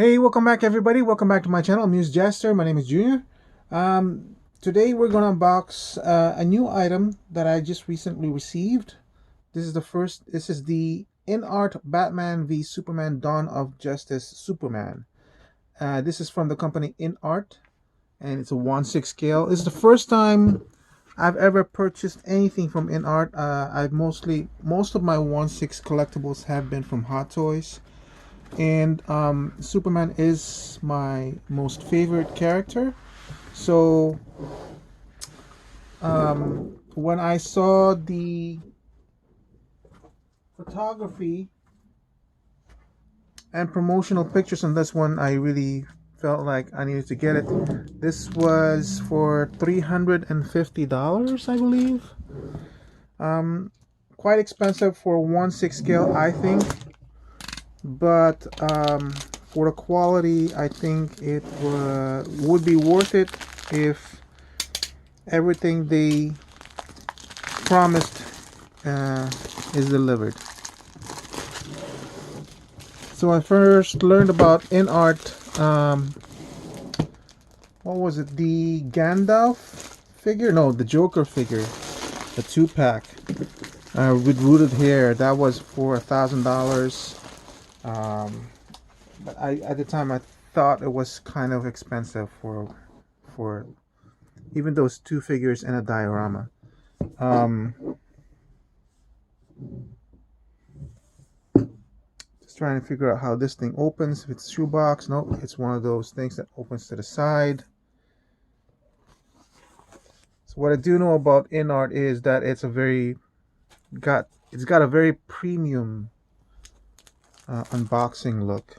Hey, welcome back everybody. Welcome back to my channel. I'm News Jester. My name is Junior. Today we're going to unbox a new item that I just recently received. This is the InArt Batman v Superman Dawn of Justice Superman. This is from the company InArt, and it's a 1/6 scale. This is the first time I've ever purchased anything from InArt. Most of my 1/6 collectibles have been from Hot Toys. And Superman is my most favorite character. So when I saw the photography and promotional pictures on this one, I really felt like I needed to get it. This was for $350, I believe. Um, Quite expensive for 1/6 scale, I think. But for the quality, I think it would be worth it if everything they promised is delivered. So I first learned about InArt. What was it? The Gandalf figure? No, the Joker figure. The 2-pack with rooted hair. That was for $1,000. But at the time I thought it was kind of expensive for even those two figures and a diorama. Um, just trying to figure out how this thing opens. If it's shoebox, no, it's one of those things that opens to the side. So what I do know about InArt is that it's got a very premium unboxing look.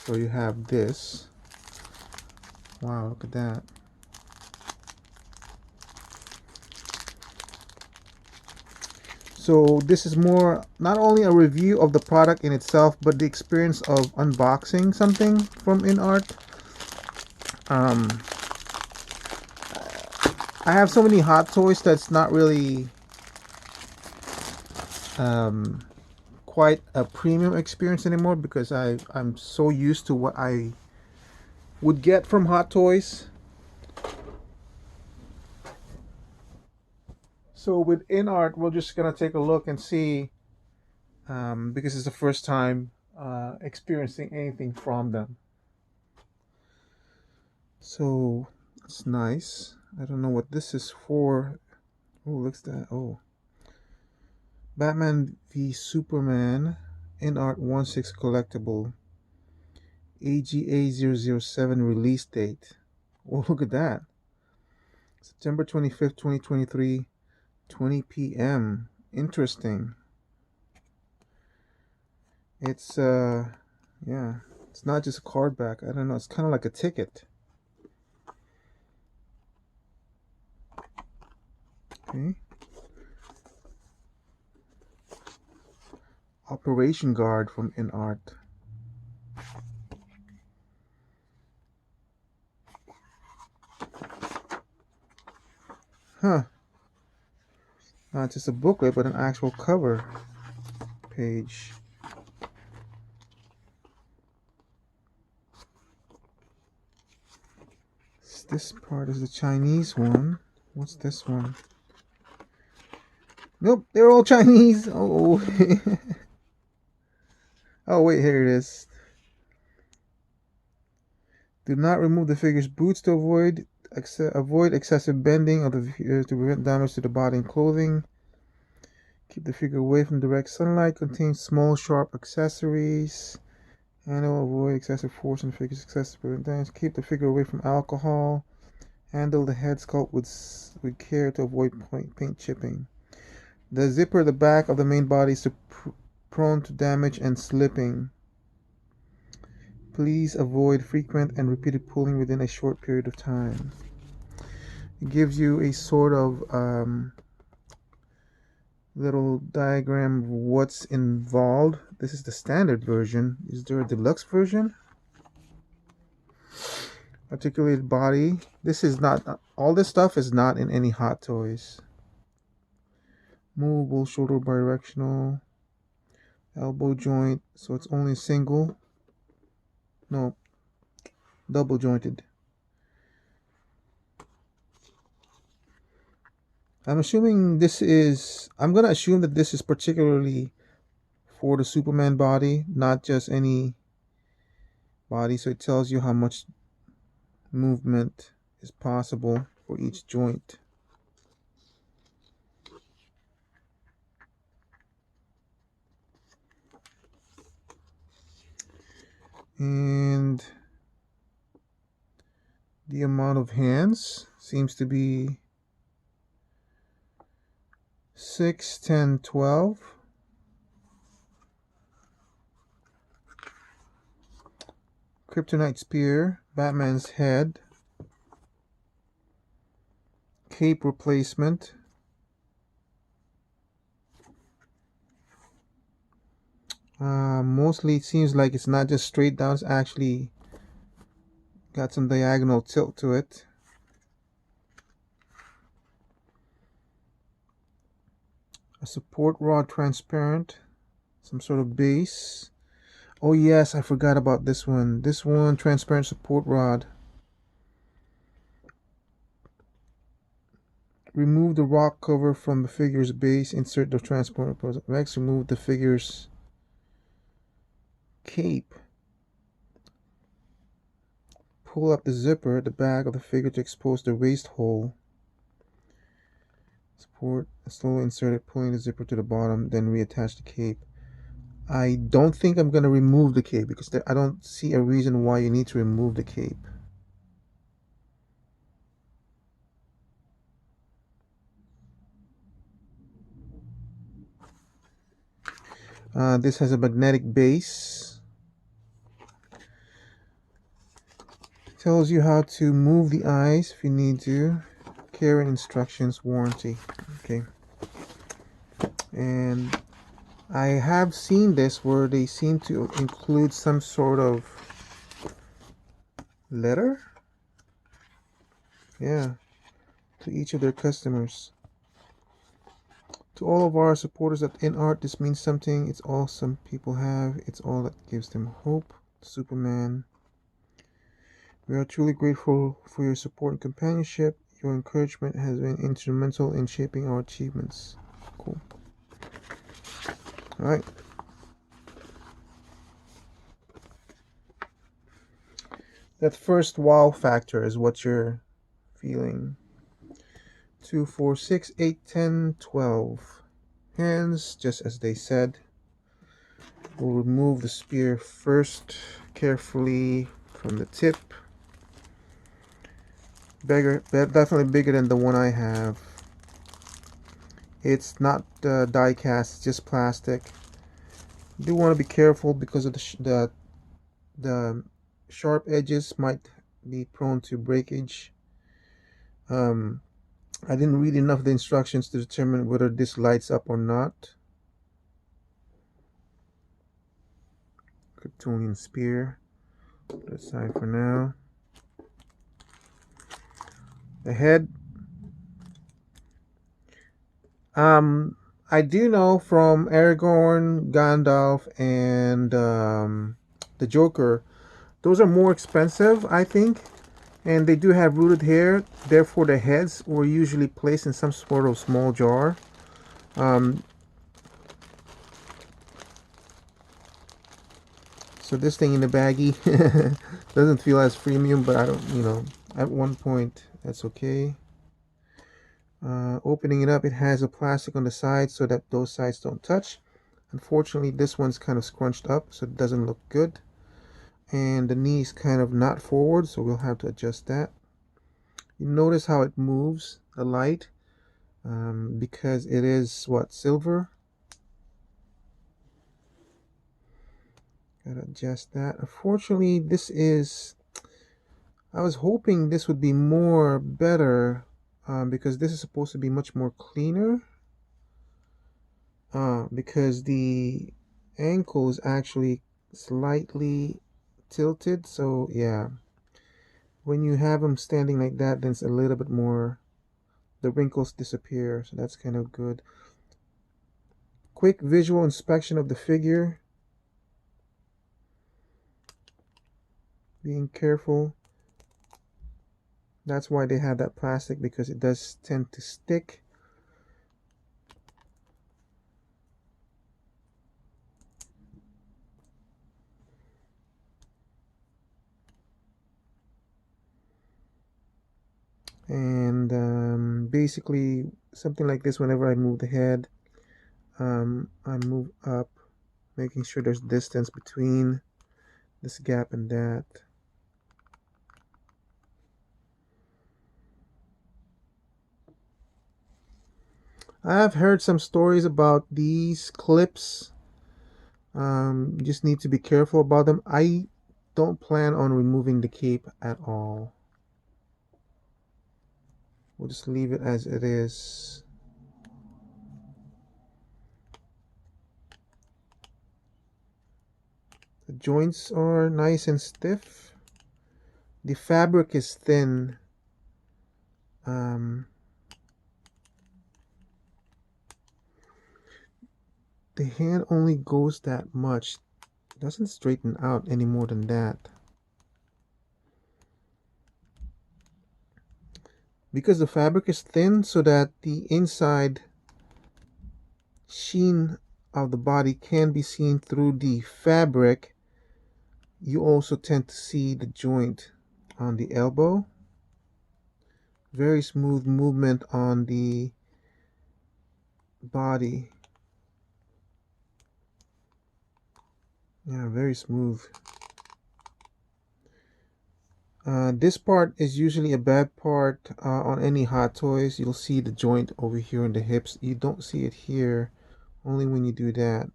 So you have this. Wow, look at that. So this is more not only a review of the product in itself, but the experience of unboxing something from InArt. I have so many Hot Toys that's not really quite a premium experience anymore because I'm so used to what I would get from Hot Toys. So with InArt, we're just gonna take a look and see because it's the first time experiencing anything from them. So it's nice. I don't know what this is for. Oh, looks that. Oh, Batman v Superman InArt 1/6 collectible AGA007 release date. Oh, look at that. September 25th, 2023, 20 p.m. Interesting. It's yeah, it's not just a card back. I don't know. It's kind of like a ticket. Okay. Operation Guard from InArt. Huh. Not just a booklet, but an actual cover page. This part is the Chinese one. What's this one? Nope, they're all Chinese. Oh, oh wait, here it is. Do not remove the figure's boots to avoid excessive bending of the to prevent damage to the body and clothing. Keep the figure away from direct sunlight. Contains small, sharp accessories. Handle, avoid excessive force on the figure's excessive prevent damage. Keep the figure away from alcohol. Handle the head sculpt with care to avoid paint chipping. The zipper at the back of the main body is prone to damage and slipping. Please avoid frequent and repeated pulling within a short period of time. It gives you a sort of little diagram of what's involved. This is the standard version. Is there a deluxe version? Articulated body. This is not, all this stuff is not in any Hot Toys. Movable shoulder bidirectional. Elbow joint, so it's only single. No, double jointed. I'm gonna assume that this is particularly for the Superman body, not just any body. So it tells you how much movement is possible for each joint. And the amount of hands seems to be 6, 10, 12. Kryptonite spear, Batman's head, cape replacement, mostly it seems like it's not just straight down, it's actually got some diagonal tilt to it. A support rod transparent, some sort of base. Oh yes, I forgot about this one. This one, transparent support rod. Remove the rock cover from the figure's base. Insert the transparent rod. Next, remove the figure's cape. Pull up the zipper at the back of the figure to expose the waist hole. Support, slowly insert it, pulling the zipper to the bottom, then reattach the cape. I don't think I'm going to remove the cape because I don't see a reason why you need to remove the cape. This has a magnetic base. Tells you how to move the eyes if you need to. Care and instructions, warranty. Okay. And I have seen this where they seem to include some sort of letter. Yeah. To each of their customers. To all of our supporters at InArt, this means something. It's all some people have. It's all that gives them hope. Superman. We are truly grateful for your support and companionship. Your encouragement has been instrumental in shaping our achievements. Cool. Alright. That first wow factor is what you're feeling. 2, 4, 6, 8, 10, 12. Hands, just as they said. We'll remove the spear first, carefully from the tip. Bigger, definitely bigger than the one I have. It's not die cast, it's just plastic. You do want to be careful because of the sharp edges might be prone to breakage. I didn't read enough of the instructions to determine whether this lights up or not. Kryptonian spear. Put it aside for now. The head. I do know from Aragorn, Gandalf, and the Joker, those are more expensive, I think, and they do have rooted hair. Therefore, the heads were usually placed in some sort of small jar. So this thing in the baggie doesn't feel as premium, but I don't, at one point that's okay. Opening it up, it has a plastic on the side so that those sides don't touch. Unfortunately, this one's kind of scrunched up, so it doesn't look good. And the knee is kind of not forward, so we'll have to adjust that. You notice how it moves, the light, because it is, what, silver? Gotta adjust that. Unfortunately, I was hoping this would be better, because this is supposed to be much more cleaner. Because the ankle is actually slightly tilted, so yeah. When you have them standing like that, then it's a little bit more, the wrinkles disappear, so that's kind of good. Quick visual inspection of the figure. Being careful. That's why they have that plastic, because it does tend to stick. And basically something like this, whenever I move the head, I move up, making sure there's distance between this gap and that. I've heard some stories about these clips. You just need to be careful about them. I don't plan on removing the cape at all. We'll just leave it as it is. The joints are nice and stiff. The fabric is thin. Um, the hand only goes that much. It doesn't straighten out any more than that. Because the fabric is thin, so that the inside sheen of the body can be seen through the fabric, you also tend to see the joint on the elbow. Very smooth movement on the body. Yeah, very smooth. This part is usually a bad part on any hot toys. You'll see the joint over here in the hips. You don't see it here, only when you do that.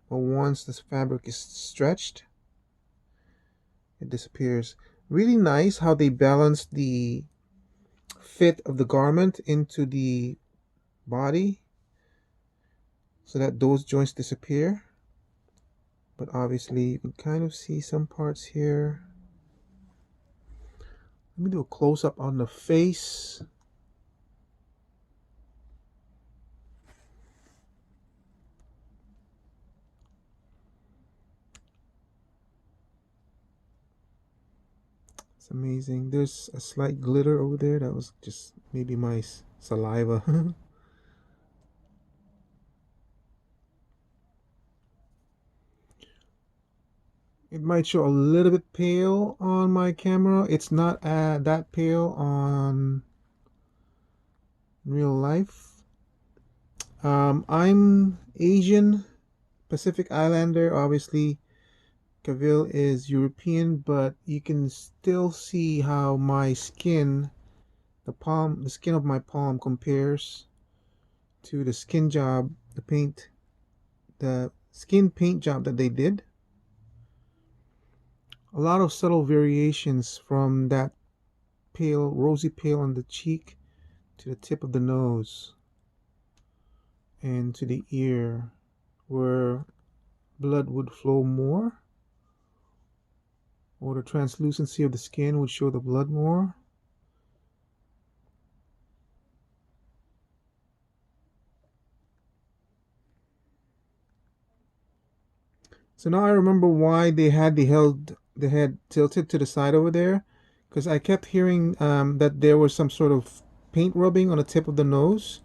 But once this fabric is stretched, it disappears. Really nice how they balance the fit of the garment into the body so that those joints disappear. But obviously you can kind of see some parts here. Let me do a close-up on the face. It's amazing. There's a slight glitter over there. That was just maybe my saliva. It might show a little bit pale on my camera. It's not that pale on real life. I'm Asian, Pacific Islander. Obviously, Cavill is European, but you can still see how my skin, the skin of my palm compares to the skin job, the skin paint job that they did. A lot of subtle variations from that pale, rosy pale on the cheek to the tip of the nose and to the ear, where blood would flow more, or the translucency of the skin would show the blood more. So now I remember why they had the head tilted to the side over there, because I kept hearing that there was some sort of paint rubbing on the tip of the nose.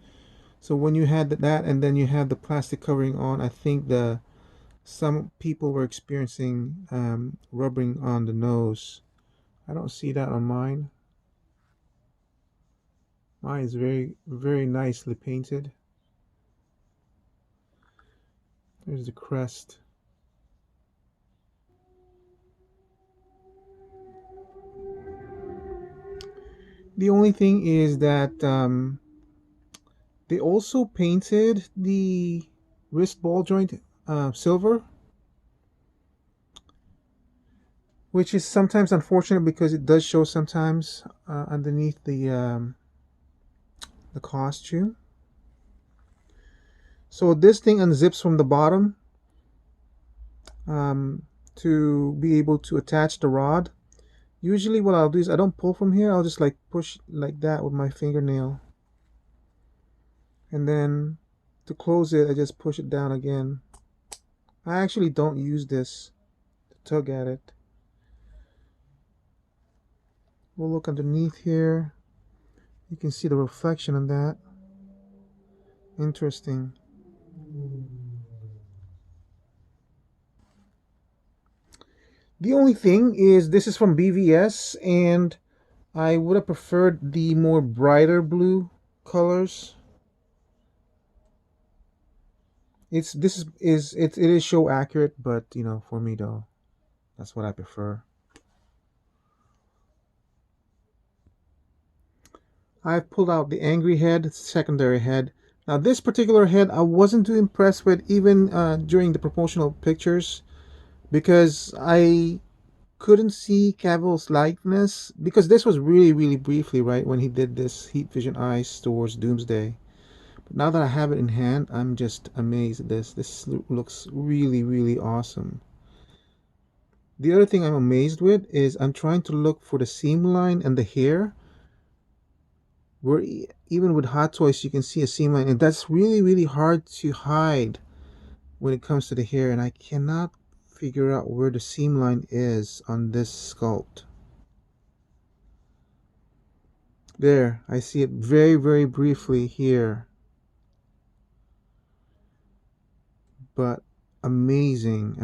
So when you had that and then you had the plastic covering on, I think some people were experiencing rubbing on the nose. I don't see that on mine. Mine is very, very nicely painted. There's the crest. The only thing is that they also painted the wrist ball joint silver, which is sometimes unfortunate because it does show sometimes underneath the costume. So this thing unzips from the bottom to be able to attach the rod. Usually what I'll do is I don't pull from here. I'll just like push like that with my fingernail. And then to close it, I just push it down again. I actually don't use this to tug at it. We'll look underneath here. You can see the reflection on that. Interesting. The only thing is this is from BVS, and I would have preferred the more brighter blue colors. It is show accurate, but you know, for me though, that's what I prefer. I've pulled out the angry head, secondary head. Now this particular head I wasn't too impressed with even during the promotional pictures, because I couldn't see Cavill's likeness, because this was really briefly, right, when he did this heat vision eyes towards Doomsday. But now that I have it in hand, I'm just amazed at this. This looks really awesome. The other thing I'm amazed with is I'm trying to look for the seam line and the hair, where even with Hot Toys you can see a seam line, and that's really hard to hide when it comes to the hair, and I cannot figure out where the seam line is on this sculpt. There, I see it very briefly here, but amazing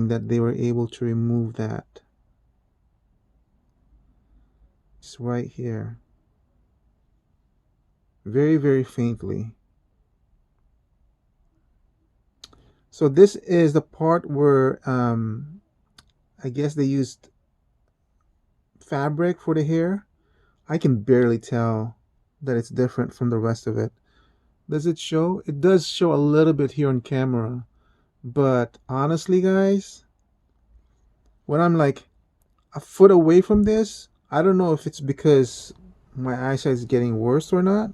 that they were able to remove that. It's right here, very faintly. So this is the part where I guess they used fabric for the hair. I can barely tell that it's different from the rest of it. Does it show? It does show a little bit here on camera, but honestly guys, when I'm like a foot away from this, I don't know if it's because my eyesight is getting worse or not.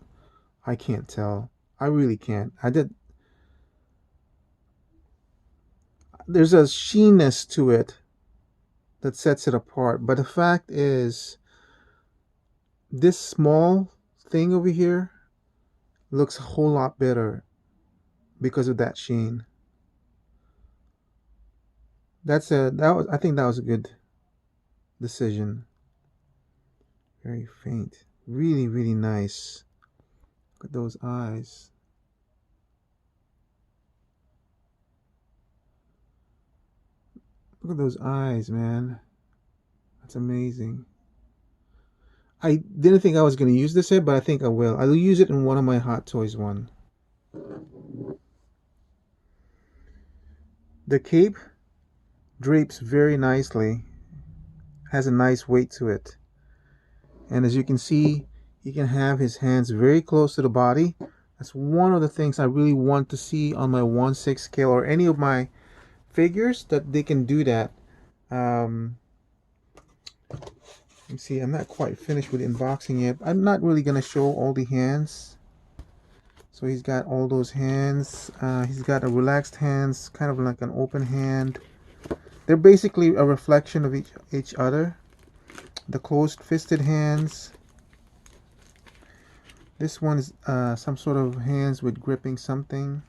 I can't tell. I really can't. There's a sheenness to it that sets it apart, but the fact is this small thing over here looks a whole lot better because of that sheen. I think that was a good decision. Very faint. Really nice. Look at those eyes. Look at those eyes, man. That's amazing. I didn't think I was going to use this head, but I think I will. I'll use it in one of my Hot Toys one. The cape drapes very nicely. Has a nice weight to it. And as you can see, he can have his hands very close to the body. That's one of the things I really want to see on my 1/6 scale or any of my figures, that they can do that. Let me see, I'm not quite finished with unboxing yet. I'm not really going to show all the hands. So he's got all those hands. He's got a relaxed hands, kind of like an open hand. They're basically a reflection of each other. The closed fisted hands. This one is some sort of hands with gripping something.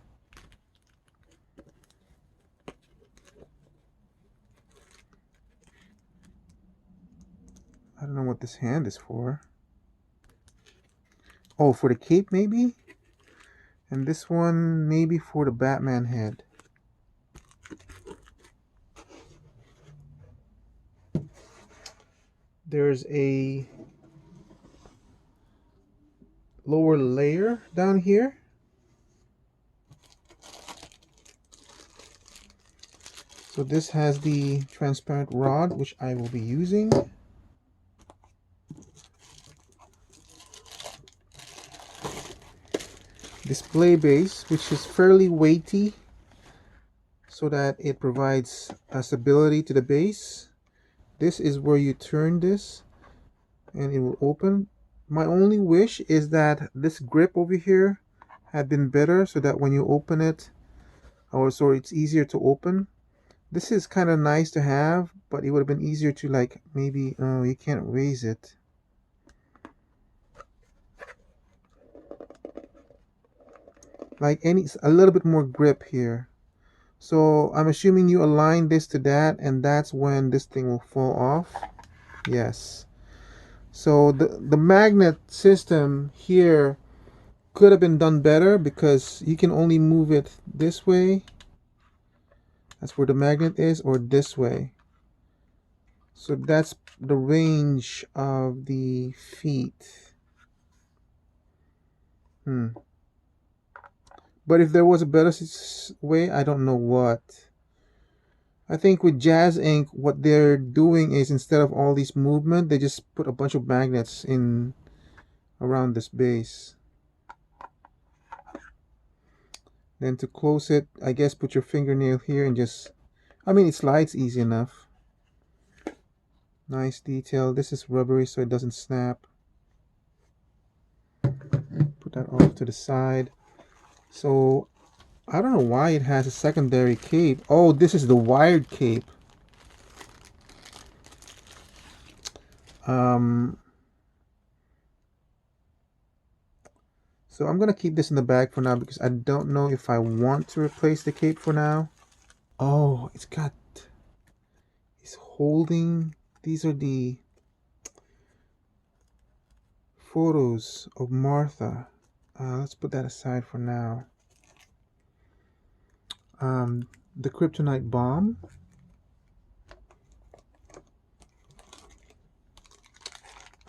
I don't know what this hand is for. Oh, for the cape maybe? And this one maybe for the Batman head. There's a lower layer down here. So this has the transparent rod, which I will be using. Display base, which is fairly weighty, so that it provides a stability to the base. This is where you turn this and it will open. My only wish is that this grip over here had been better, so that when you open it, or so it's easier to open. This is kind of nice to have, but it would have been easier to, like, maybe, oh, you can't raise it. Like a little bit more grip here. So I'm assuming you align this to that, and that's when this thing will fall off. Yes. So the magnet system here could have been done better because you can only move it this way. That's where the magnet is, or this way. So that's the range of the feet. But if there was a better way, I don't know what. I think with Jazz Ink, what they're doing is instead of all these movement, they just put a bunch of magnets in around this base. Then to close it, I guess put your fingernail here and just, I mean, it slides easy enough. Nice detail. This is rubbery so it doesn't snap. Put that off to the side. So I don't know why it has a secondary cape. Oh, this is the wired cape. So I'm gonna keep this in the bag for now because I don't know if I want to replace the cape for now. Oh, it's holding, these are the photos of Martha. Let's put that aside for now. The kryptonite bomb.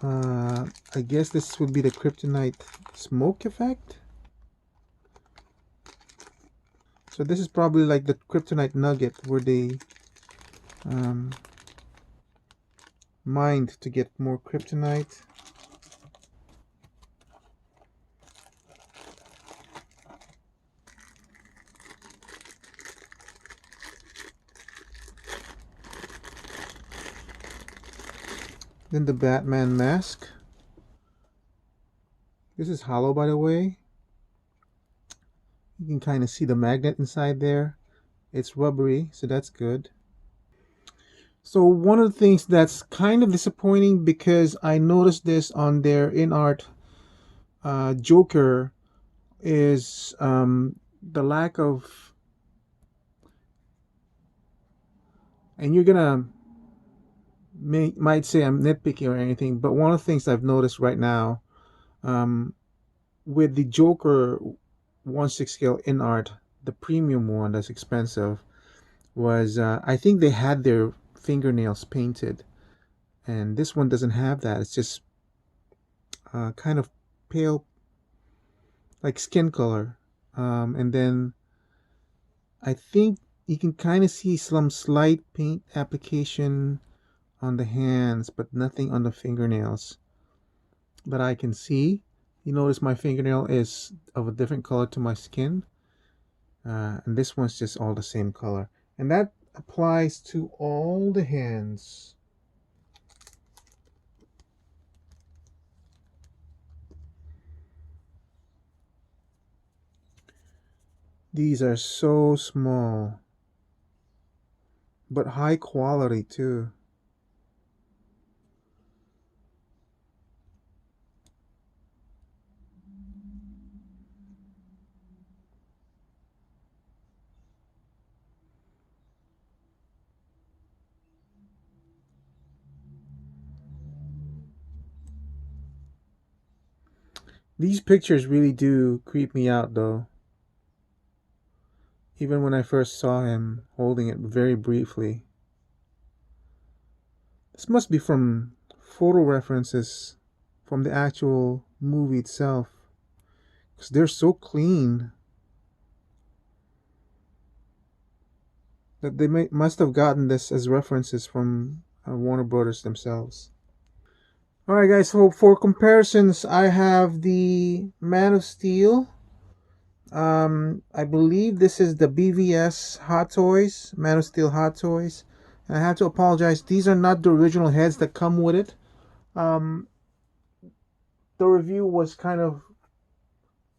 I guess this would be the kryptonite smoke effect. So this is probably like the kryptonite nugget where they mined to get more kryptonite. Then the Batman mask. This is hollow, by the way. You can kind of see the magnet inside there. It's rubbery, so that's good. So one of the things that's kind of disappointing, because I noticed this on their InArt Joker, is the lack of, and you're gonna might say I'm nitpicky or anything, but one of the things I've noticed right now with the Joker 1/6 scale InArt, the premium one that's expensive, was I think they had their fingernails painted, and this one doesn't have that. It's just kind of pale, like skin color, and then I think you can kind of see some slight paint application on the hands, but nothing on the fingernails that I can see. You notice my fingernail is of a different color to my skin, and this one's just all the same color, and that applies to all the hands. These are so small, but high quality too. These pictures really do creep me out though. Even when I first saw him holding it very briefly. This must be from photo references from the actual movie itself, because they're so clean that they must have gotten this as references from Warner Brothers themselves. Alright guys, so for comparisons, I have the Man of Steel. I believe this is the BVS Hot Toys, Man of Steel Hot Toys. And I have to apologize, these are not the original heads that come with it. The review was kind of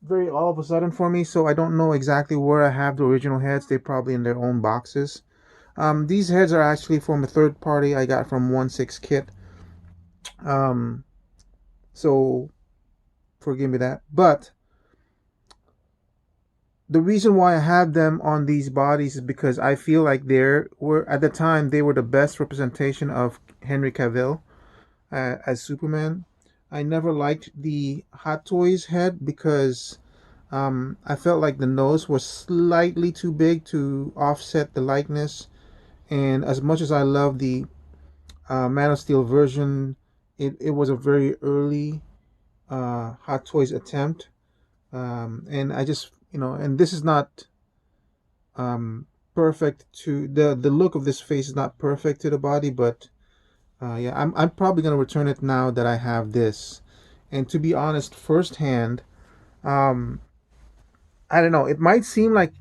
very all of a sudden for me, so I don't know exactly where I have the original heads. They're probably in their own boxes. These heads are actually from a third party I got from 1/6 Kit. So forgive me that. But the reason why I have them on these bodies is because I feel like at the time they were the best representation of Henry Cavill. as Superman. I never liked the Hot Toys head because I felt like the nose was slightly too big to offset the likeness. And as much as I love the Man of Steel version, it was a very early Hot Toys attempt. And I just, and this is not um, perfect to the look of this face is not perfect to the body, but yeah, I'm probably gonna return it now that I have this. And to be honest, firsthand, um, I don't know. It might seem like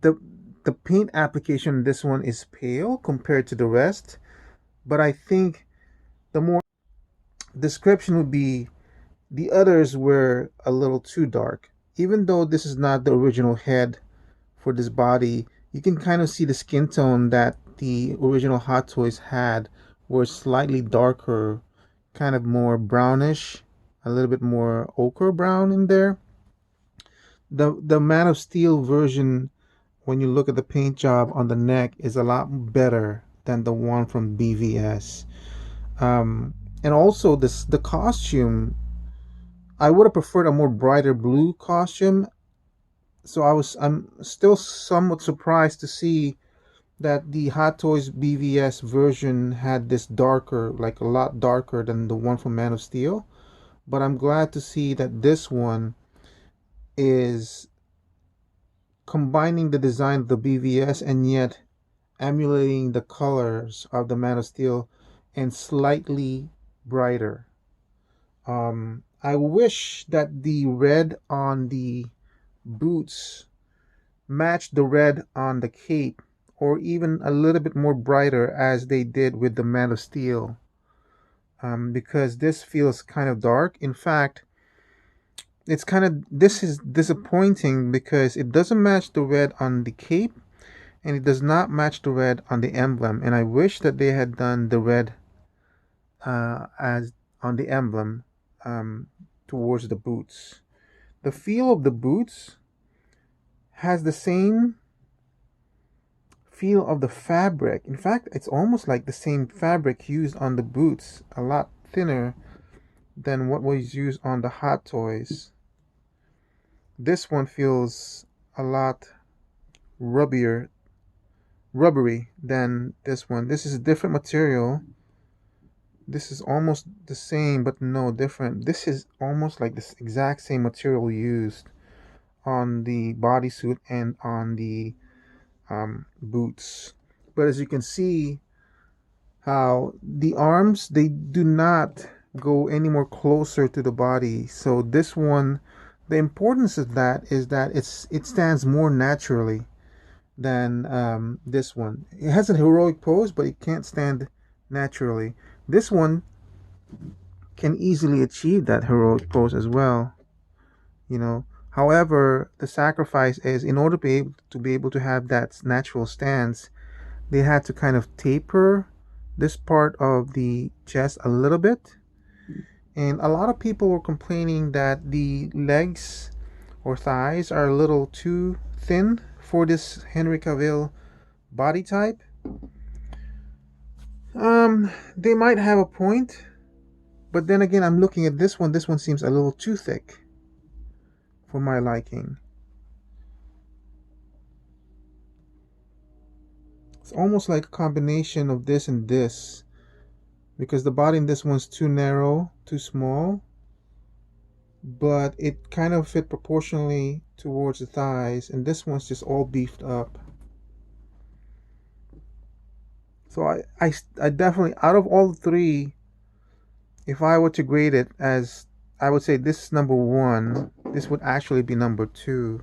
the the paint application in this one is pale compared to the rest, but I think the more description would be the others were a little too dark. Even though this is not the original head for this body, you can kind of see the skin tone that the original Hot Toys had were slightly darker, kind of more brownish, a little bit more ochre brown in there. The Man of Steel version, when you look at the paint job on the neck, is a lot better than the one from BVS. And also the costume, I would have preferred a more brighter blue costume. So I'm still somewhat surprised to see that the Hot Toys BVS version had this darker, like a lot darker than the one from Man of Steel. But I'm glad to see that this one is combining the design of the BVS and yet emulating the colors of the Man of Steel and slightly brighter. I wish that the red on the boots matched the red on the cape, or even a little bit more brighter as they did with the Man of Steel, because this feels kind of dark. In fact, this is disappointing because it doesn't match the red on the cape and it does not match the red on the emblem. And I wish that they had done the red as on the emblem towards the boots. The feel of the boots has the same feel of the fabric. In fact, it's almost like the same fabric used on the boots, a lot thinner than what was used on the Hot Toys. This one feels a lot rubbier, rubbery than this one. This is a different material. This is almost the same, but no different. This is almost like this exact same material used on the bodysuit and on the boots. But as you can see, how the arms, they do not go any more closer to the body. So this one, the importance of that is that it stands more naturally than this one. It has a heroic pose, but it can't stand naturally. This one can easily achieve that heroic pose as well, you know. However, the sacrifice is, in order to be able to have that natural stance, they had to kind of taper this part of the chest a little bit. And a lot of people were complaining that the legs or thighs are a little too thin for this Henry Cavill body type. They might have a point, but then again, I'm looking at this one. This one seems a little too thick for my liking. It's almost like a combination of this and this, because the body in this one's too narrow, too small, but it kind of fit proportionally towards the thighs, and this one's just all beefed up. So I definitely, out of all three, if I were to grade it, as I would say this is number one, this would actually be number two,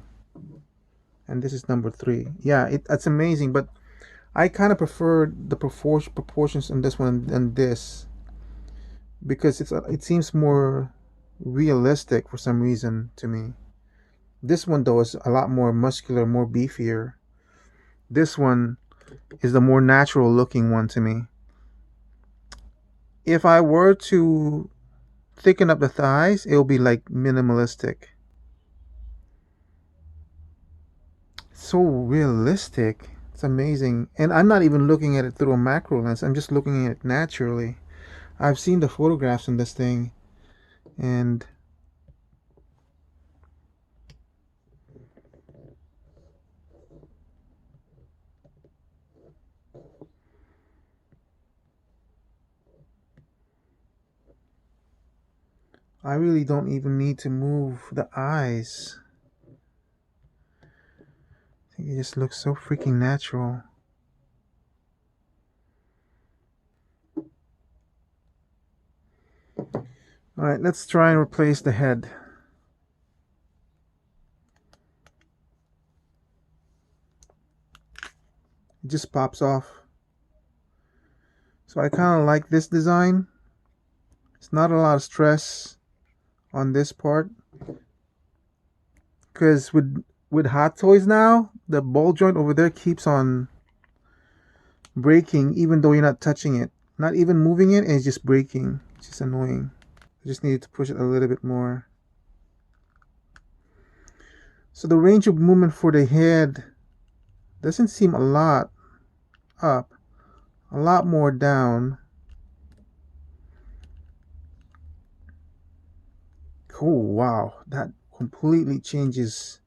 and this is number three. Yeah, it's amazing, but I kind of prefer the proportions in this one than this, because it seems more realistic for some reason to me. This one though is a lot more muscular, more beefier. This one is the more natural looking one to me. If I were to thicken up the thighs, it'll be like minimalistic. So realistic. It's amazing. And I'm not even looking at it through a macro lens. I'm just looking at it naturally. I've seen the photographs in this thing, and I really don't even need to move the eyes. I think it just looks so freaking natural. Alright, let's try and replace the head. It just pops off. So I kind of like this design. It's not a lot of stress on this part, because with Hot Toys now, the ball joint over there keeps on breaking even though you're not touching it, not even moving it, and it's just breaking. It's just annoying. I just needed to push it a little bit more. So the range of movement for the head doesn't seem a lot up, a lot more down. Cool. Wow, that completely changes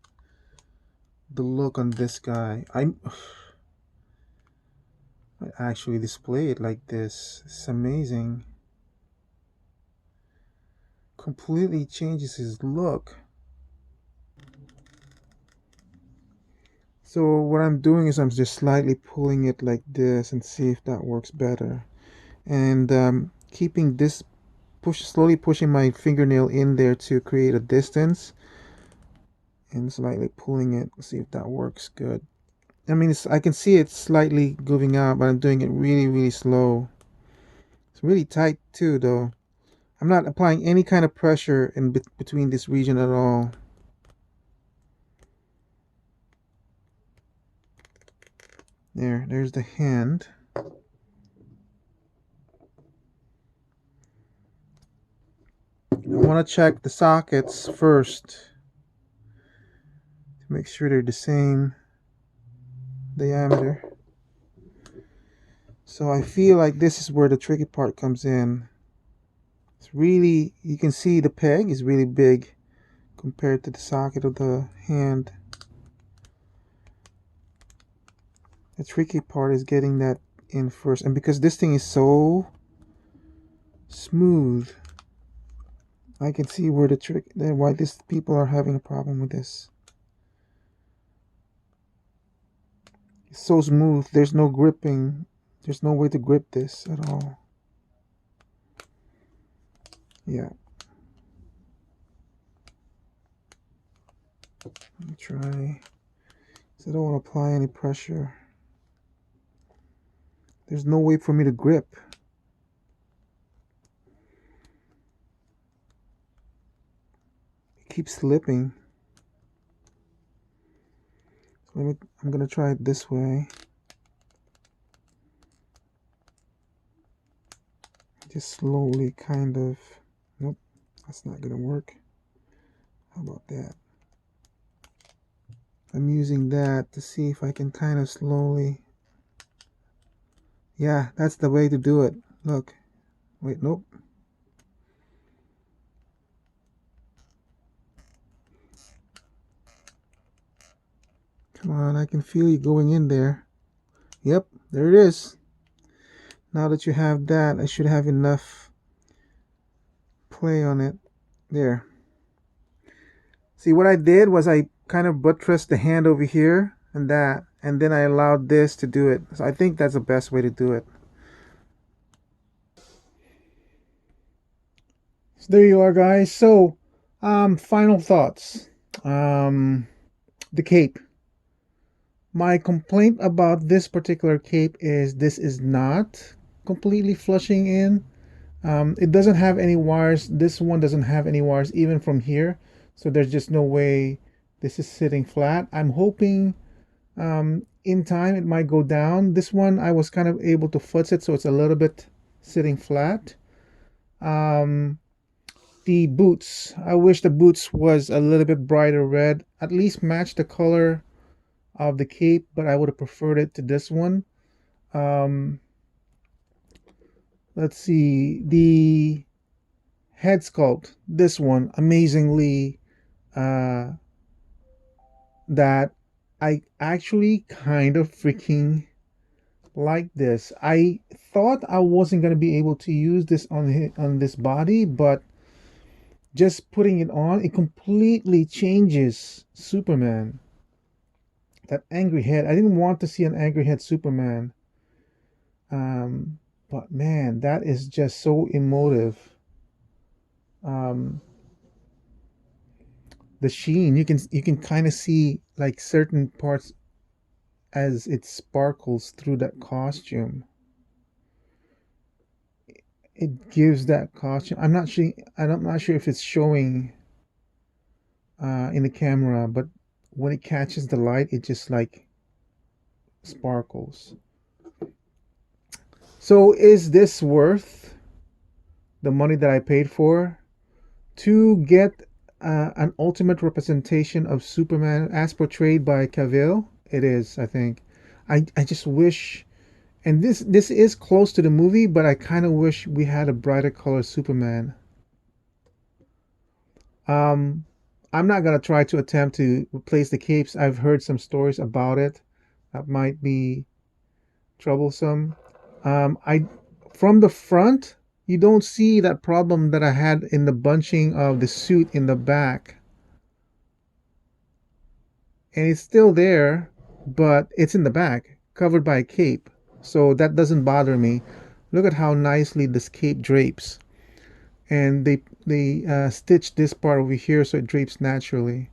the look on this guy. I actually display it like this. It's amazing. Completely changes his look. So what I'm doing is I'm just slightly pulling it like this and see if that works better. And keeping this, slowly pushing my fingernail in there to create a distance, and slightly pulling it, see if that works good. I mean, I can see it slightly moving out, but I'm doing it really, really slow. It's really tight too, though. I'm not applying any kind of pressure in between this region at all. There's the hand. I want to check the sockets first to make sure they're the same diameter. So I feel like this is where the tricky part comes in. It's really, you can see the peg is really big compared to the socket of the hand. The tricky part is getting that in first, and because this thing is so smooth, I can see where the trick, why these people are having a problem with this. It's so smooth, there's no gripping, there's no way to grip this at all. Yeah. Let me try. So I don't want to apply any pressure. There's no way for me to grip. It keeps slipping. So I'm gonna try it this way. Just slowly, kind of. Nope, that's not gonna work. How about that? I'm using that to see if I can kind of slowly. Yeah, that's the way to do it. Look. Wait, nope. Come on, I can feel you going in there. Yep, there it is. Now that you have that, I should have enough play on it. There. See, what I did was I kind of buttressed the hand over here and that, and then I allowed this to do it. So I think that's the best way to do it. So there you are, guys. So, final thoughts. The cape. My complaint about this particular cape is this is not completely flushing in. It doesn't have any wires. This one doesn't have any wires even from here. So there's just no way this is sitting flat. I'm hoping in time it might go down. This one I was kind of able to futz it so it's a little bit sitting flat. The boots, I wish the boots was a little bit brighter red, at least match the color of the cape, but I would have preferred it to this one. let's see, the head sculpt, this one amazingly, uh that I actually kind of freaking like this. I thought I wasn't going to be able to use this on this body, but just putting it on, it completely changes Superman. That angry head. I didn't want to see an angry head Superman. Um, but man, that is just so emotive. Um, the sheen, you can kind of see like certain parts as it sparkles through that costume. It gives that costume. I'm not sure if it's showing in the camera, but when it catches the light, it just like sparkles. So is this worth the money that I paid for to get an ultimate representation of Superman as portrayed by Cavill? It is, I think. I just wish, and this is close to the movie, but I kind of wish we had a brighter color Superman. Um, I'm not gonna try to attempt to replace the capes. I've heard some stories about it that might be troublesome. I From the front, you don't see that problem that I had in the bunching of the suit in the back, and it's still there, but it's in the back, covered by a cape, so that doesn't bother me. Look at how nicely this cape drapes, and they stitched this part over here so it drapes naturally.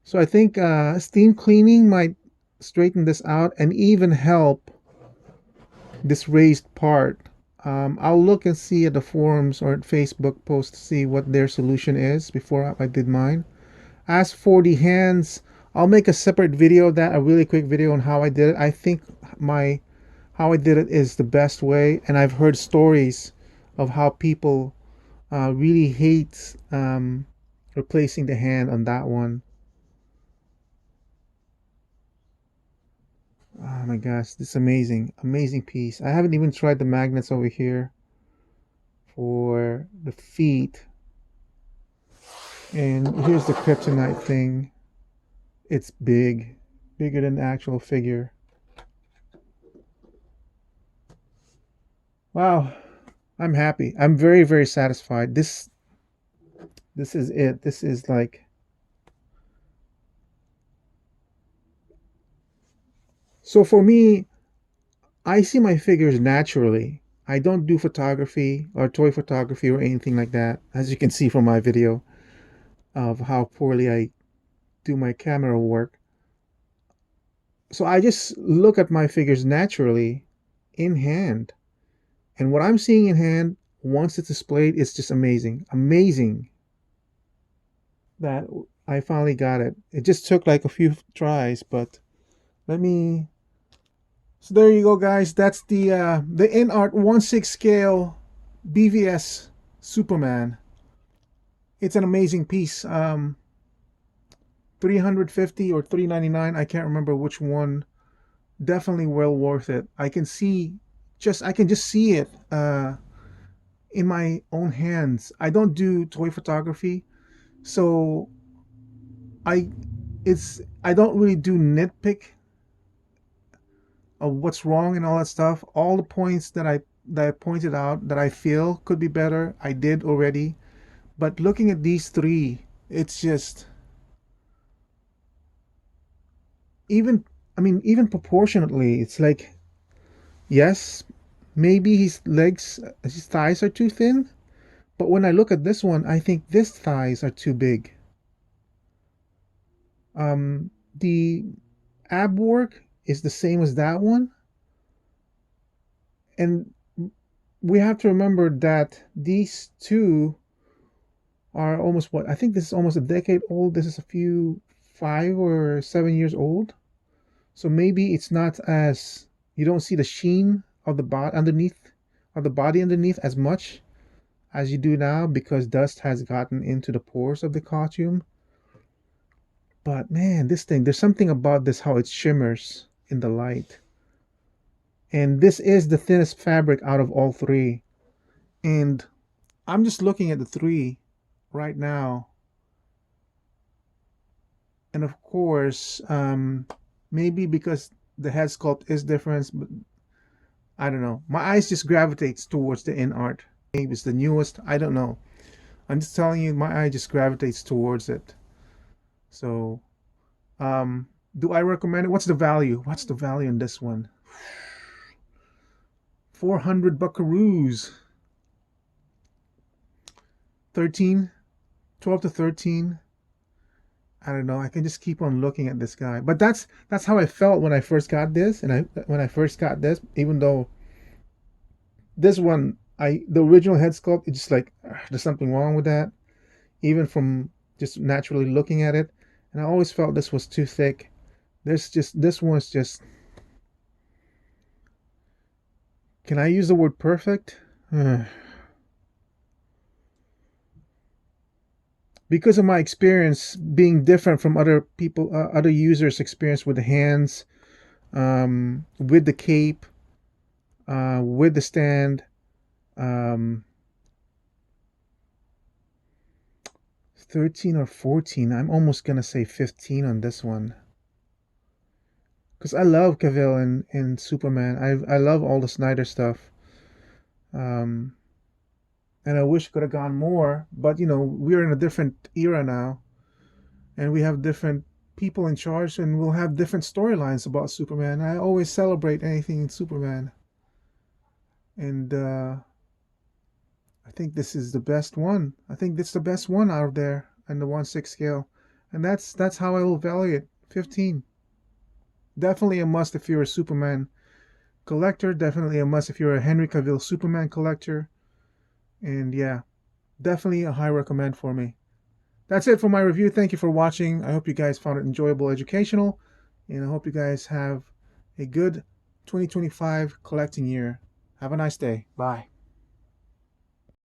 So I think steam cleaning might straighten this out and even help this raised part. I'll look and see at the forums or at Facebook post to see what their solution is before I did mine. As for the hands, I'll make a separate video of that, a really quick video on how I did it. I think my how I did it is the best way, and I've heard stories of how people really hate replacing the hand on that one. Oh my gosh, this amazing, amazing piece. I haven't even tried the magnets over here for the feet. And here's the kryptonite thing. It's big, bigger than the actual figure. Wow, I'm happy. I'm very, very satisfied. This is it. This is like, so for me, I see my figures naturally. I don't do photography or toy photography or anything like that, as you can see from my video of how poorly I do my camera work. So I just look at my figures naturally in hand. And what I'm seeing in hand, once it's displayed, it's just amazing. Amazing that I finally got it. It just took like a few tries, but let me. So there you go, guys. That's the InArt 1/6 scale BVS Superman. It's an amazing piece. 350 or 399. I can't remember which one. Definitely well worth it. I can just see it in my own hands. I don't do toy photography, so I I don't really do nitpick of what's wrong and all that stuff. All the points that I pointed out that I feel could be better, I did already. But looking at these three, it's just even even proportionately, it's like, yes, maybe his thighs are too thin, but when I look at this one, I think these thighs are too big. The ab work is the same as that one, and we have to remember that these two are almost what I think this is almost a decade old. This is a few 5 or 7 years old. So maybe it's not as you don't see the sheen of the body underneath of the body underneath as much as you do now because dust has gotten into the pores of the costume. But man, this thing, there's something about this how it shimmers in the light. And this is the thinnest fabric out of all three. And I'm just looking at the three right now. And of course, maybe because the head sculpt is different, but I don't know. My eyes just gravitates towards the InArt. Maybe it's the newest. I don't know. I'm just telling you, my eye just gravitates towards it. So, do I recommend it? What's the value? What's the value in this one? 400 buckaroos. 13, 12 to 13. I don't know. I can just keep on looking at this guy. But that's how I felt when I first got this. And when I first got this, even though this one, the original head sculpt, it's just like there's something wrong with that. Even from just naturally looking at it. And I always felt this was too thick. This one's just, can I use the word perfect? Because of my experience being different from other people, other users' experience with the hands, with the cape, with the stand, 13 or 14. I'm almost gonna say 15 on this one. Because I love Cavill in Superman. I love all the Snyder stuff. Um, and I wish could have gone more, but you know, we're in a different era now, and we have different people in charge, and we'll have different storylines about Superman. I always celebrate anything in Superman, and I think this is the best one. I think it's the best one out there in the 1/6 scale, and that's how I will value it. 15. Definitely a must if you're a Superman collector. Definitely a must if you're a Henry Cavill Superman collector. And yeah, definitely a high recommend for me. That's it for my review. Thank you for watching. I hope you guys found it enjoyable, educational, and I hope you guys have a good 2025 collecting year. Have a nice day. Bye.